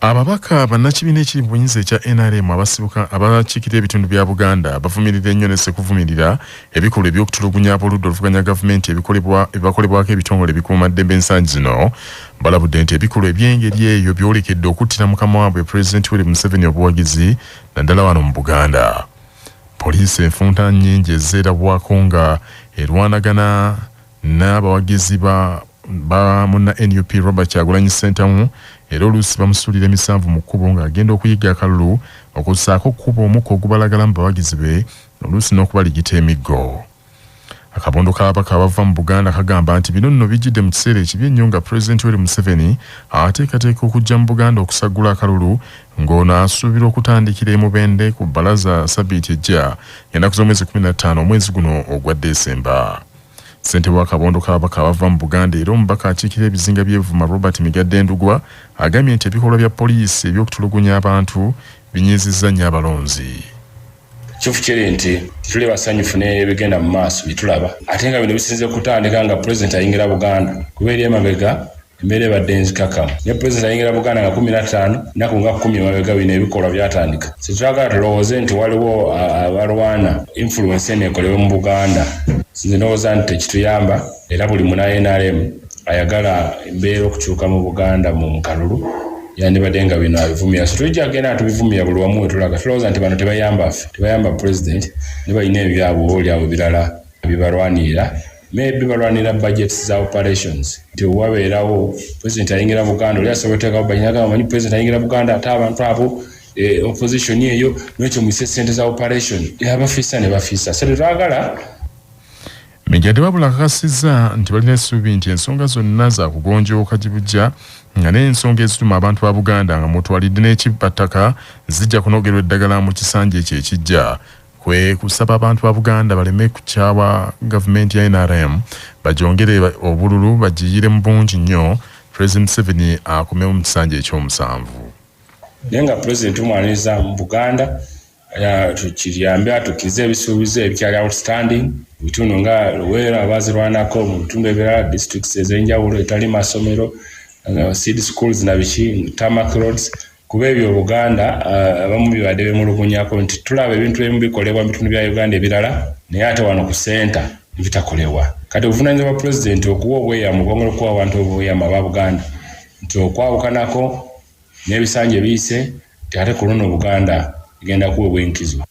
Ababaka bannakibiina ekiri mu buyinza ekya NRM abasibuka abakiikirira ebitundu bya Buganda bavumilidde nnyo ne sekuvumirira ebikolwa eby'okutulugunya aboludde oluvuganya gavumenti ebibakolebwako ebitongole bikuumaddembe ensangi zino balabudde nti ebikolwa eby'engeri eyo byolekedde okuttira mukama waabwe Pulezidenti Yoweri Museveni obuwagizi naddala wano mu Buganda. Poliisi enfunta nnyingi ezzeerabwako nga erwanagana n'abawagizi ba munna NUP Robert Kyagulanyi Ssentamu era oluusi bamusuulira emisanvu mu kkubo ng'agenda okuyiga akalulu okussaako okkuba omukka ogubalagala mu bawagizi be oluusi n'okubaligita emiggo. Akabondo k'ababaka abava mu Buganda kagamba nti bino nno bijjidde mu kiseera ekibi ennyo nga Pulezidenti Yoweri Museveni ateekateeka okujja mu Buganda okusagula akalulu ng'ono asuubira okutandikira Mubende ku bbalaza Sabbiiti ejja ennaku z'omwezi 15 omwezi guno ogwa Desemba. Ssentebe w'akabondo k'ababaka abava mu Buganda era omubaka akiikirira ebizinga by'Evuma Robert Migadde Ndugwa agambye nti ebikolwa bya poliisi eby'okutulugunya abantu binyiizizza nnyo abalonzi. Chifu kiri nti tuli basanyufu n'ebigenda mu maaso bitulaba ate nga bino bisinze kutandika nga Pulezidenti ayingira Buganda kubeera emabega embeera ebadde enzikakamu ne Pulezidenti ayingira Buganda nga 15 naku nga 10 emabega bino ebikolwa byatandika. Tetwagala tulowooze nti waliwo abalwana influence eneekolewe mu Buganda. Sinze ndowooza nti tekituyamba era buli muna NRM ayagala embeera okukyuka mu Buganda mu kalulu yandibadde nga bino abivumira. So tujja genda tubivumira buli wamu wetulaga tulowooza nti bano tebayamba Pulezidenti ne balina ebyabwe olyabwe birala bibalwanirira maybe balwanira budgets za operations nti wabeerawo Pulezidenti ayingira Buganda oli asobola oteekawo banyinaga bamanyi Pulezidenti ayingira Buganda ate abantu abo opposition eyo n'ekyo mwise ssente za operation abafiisa ne bafiisa. So tetwagala Migadde wabula akakasizza nti balina essuubi nti ensonga zonna za kugonjooka Gibujja nga n'ensonga ezituma abantu ba Buganda nga mutwalidde n'ekibattaka zijja kunogerwa eddagala mu kisanja ekyo ekijja. Kwe kusaba abantu ba Buganda baleme kukyawa gavumenti ya NRM bajongere obululu bagiyire mu bungi nnyo Pulezidenti Museveni akomewo mu kisanja eky'omusanvu. Naye nga Pulezidenti tumwaniriza mu Buganda tukiyambe atukize ebisuubizo ebikyali outstanding bitundu nga Luweera abazirwanako mu bitundu ebirala districts ez'enjawulo etali masomero seed schools na biki tarmac roads kuba ebyo Buganda abamu bibadde bemulugunyako nti tulaba ebintu ebimu bikolebwa mu bitundu bya Uganda ebirala naye ate wano ku senta bitakolebwa. Kati obuvunaanyizibwa bwa Pulezidenti okuwa obweyamo bwongera okuwa abantu obweyamo aba Buganda nti okwawukanako n'ebisanja ebiyise nti ate ku luno Buganda igenda kuweebwa enkizo.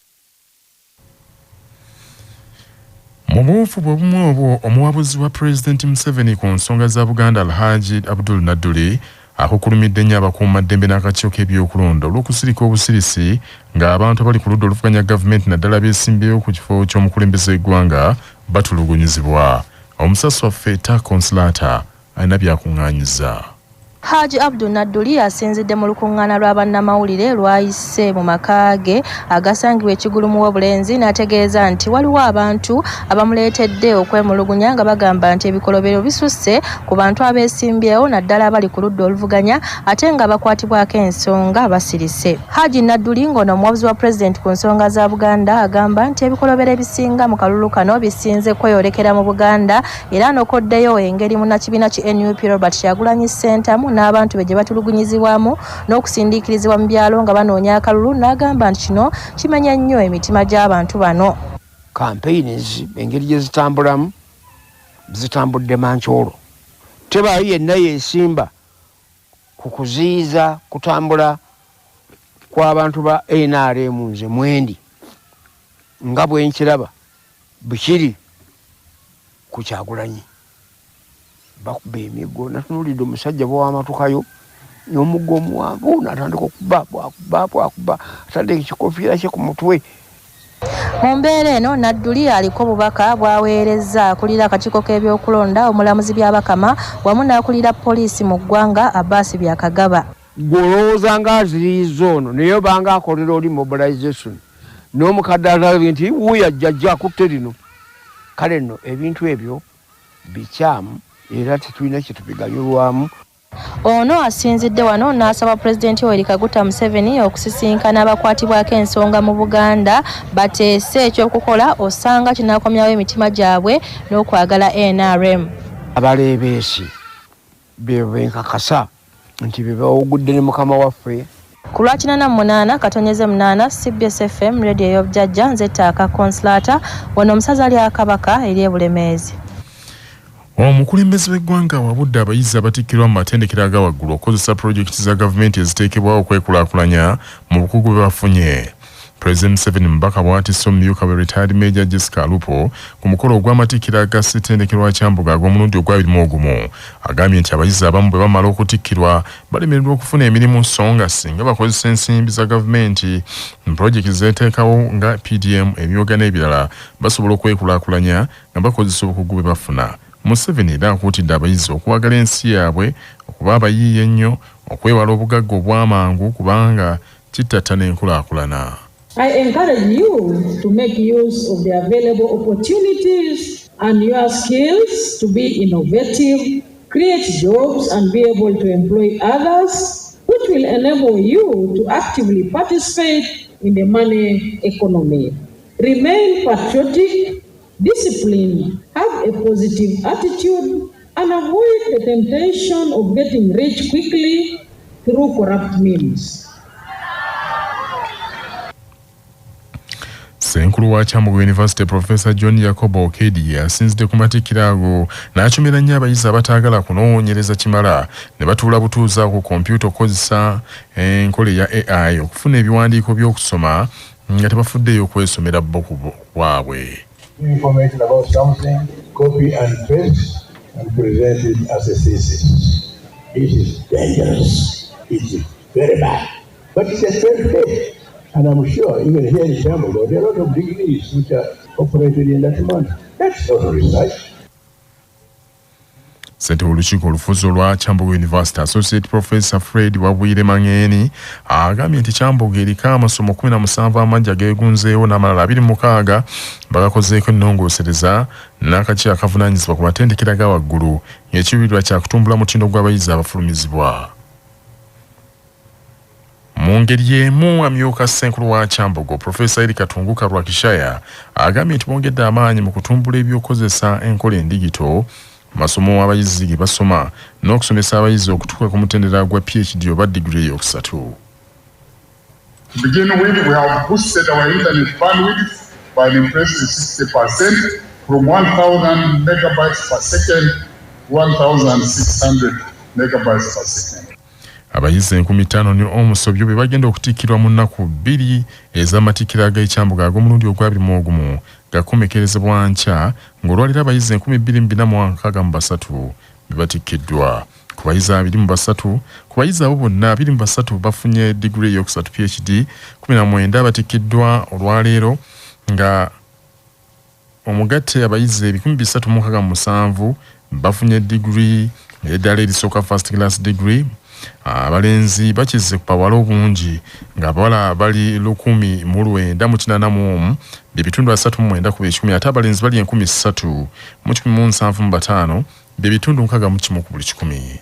Mu buufu bwe bumu obwo omuwabuzi wa Pulezidenti Museveni ku nsonga za Buganda Alhaji Abdul Nadduli akukulumidde nnyo abakuumaddembe n'akakiiko k'ebyokulonda olw'okusirika obusirisi ng'abantu abali ku ludda oluvuganya gavumenti naddala beesimbyewo ku kifo ky'omukulembeze w'eggwanga batulugunyizibwa. Omusasi waffe Ta Consolata alina byakuŋŋaanyiza. Haji Abdul Nadduli asinzidde mu lukuŋŋaana lwa bannamawulire lwayise mu maka ge agasangibwa ekigulumu w'obulenzi n'ategeeza nti waliwo abantu abamuleetedde okwemulugunya nga bagamba nti ebikolobero bisusse ku bantu abeesimbyewo naddala abali ku ludda oluvuganya ate nga bakwatibwako ensonga basirise. Haji Nadduli ng'ono omuwabuzi wa Pulezidenti ku nsonga za Buganda agamba nti ebikolobero ebisinga mu kalulu kano bisinze kweyolekera mu Buganda era n'okoddeyo engeri munnakibiina ki NUP Robert Kyagulanyi Ssentamu n'abantu be gye batulugunyizibwamu n'okusindiikirizibwa mu byalo nga banoonya akalulu n'agamba nti kino kimenya nnyo emitima gy'abantu bano. Campaigns engeri gye zitambulamu zitambudde mankyolo. Tebaayo yenna yeesimba ku kuziyiza kutambula kw'abantu ba NRM nze mwendi nga bwe nkiraba bikiri ku Kyagulanyi. Bakuba emiggo natunuulidde omusajja bw'amatukayo n'omuggo omuwanvu n'atandika okuba atandika ekikofiira kye ku mutwe. Mu mbeera eno Nadduli aliko obubaka bw'aweerezza akulira akakiiko k'ebyokulonda omulamuzi by'Abakama wamu n'akulira poliisi mu ggwanga Abbas Byakagaba. Golowooza nga aziriyiza ono naye obanga akolera oli mobilization n'omukadde alabye nti wuuyo ajja akutte lino. Kale nno ebintu ebyo bikyamu era tetulina kye tubiganyulwamu. Ono asinzidde wano n'asaba Pulezidenti Yoweri Kaguta Museveni okusisinkana abakwatibwako ensonga mu Buganda bateese ekyokukola osanga kinaakomyawo emitima gyabwe n'okwagala NRM. Abaleebeesi be benkakasa nti bebawugudde ne mukama waffe. Ku lwa 88 katonyeze 8 CBS FM radio y'obujjajja nze Taaka Consolata wano omusaza ali akabaka eri ebulemeezi. Omukulembeze w'eggwanga wabudde abayizi abatikkirwa mu matendekero aga waggulu okukozesa pulojekiti za gavumenti eziteekebwawo okwekulaakulanya mu bukugu bwe bafunye. President Museveni Mbaka bw'atisse omumyuka we retired Major Jessica Alupo ku mukolo ogw'amatikkiro aga ssettendekero wa Kyambogo ag'omulundi ogw'21 agambye nti abayizi abamu bwe bamala okutikkirwa balemererwa okufuna emirimu so nga singa bakozesa ensimbi za gavumenti mu pulojekiti zeeteekawo nga PDM ebyoga n'ebirala basobola okwekulaakulanya nga bakozesa obukugu bwe bafuna. Museveni era akuutidde abayizi okuwagala ensi yaabwe okuba abayiiya ennyo okwewala obugagga obw'amangu kubanga kittattana enkulaakulana. I encourage you to make use of the available opportunities and your skills to be innovative, create jobs and be able to employ others, which will enable you to actively participate in the money economy. Remain patriotic, disciplined, have a positive attitude, and avoid the temptation of getting rich quickly through corrupt means. Senkulu wa Kyambogo University Professor John Jacob Okedi asinzidde ku matikkiro ago n'akyumira nnyo abayizi abataagala kunoonyereza kimala ne batuula butuuza ku kompyuta okukozesa enkola ya AI okufuna ebiwandiiko by'okusoma nga tebafuddeyo okwesomera bo bwabwe. Information about something, copy and paste and present it as a thesis. It is dangerous. It is very bad. But it's a fair play. And I'm sure even here in Kyambogo, there are a lot of degrees which are operated in that manner. That's not research. Ssentebe w'olukiiko olufuzi olwa Kyambogo University Associate Professor Fred Wabwire Mangeni agambye nti Kyambogo eriko amasomo 17 amangi ageegunzeewo n'amalala 26 bagakozeeko ennongoosereza n'akakiiko akavunaanyizibwa ku matendekero aga waggulu ng'ekiruubirirwa kya kutumbula mutindo gw'abayizi abafulumizibwa. Mu ngeri y'emu amyuka Ssenkulu wa Kyambogo Professor Erika Tunguka Rwakishaya agambye nti bongedde amaanyi mu kutumbula ebyokozesa enkola endigito masomo abayizi ge basoma n'okusomesa abayizi okutuuka ku mutendera gwa PhD oba degree yokusatu. To begin with, we have boosted our internet bandwidth by an impressive 60% from 1,000 megabytes per second to 1,600 megabytes per second. Abayizi 5,000 ne omusobyo be bagenda okutikkirwa mu nnaku 2 ez'amatikkiro ag'Ekyambogo ag'omulundi ogw'21 gakomekerezebwa nkya ng'olwaliro abayizi 2,463 be batikkiddwa. Ku bayizi 23 ku bayizi abo bonna 23 bafunye degree yokusatu PhD, 19 batikkiddwa olwaleero nga omugatte abayizi 367 bafunye degree eddala erisooka first class degree. Abalenzi bakize ku bawala obungi ng'abawala bali 1,981 b'ebitundu 39 ku 10 ate abalenzi bali 3,175 b'ebitundu 61 ku buli 100.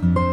Thank you.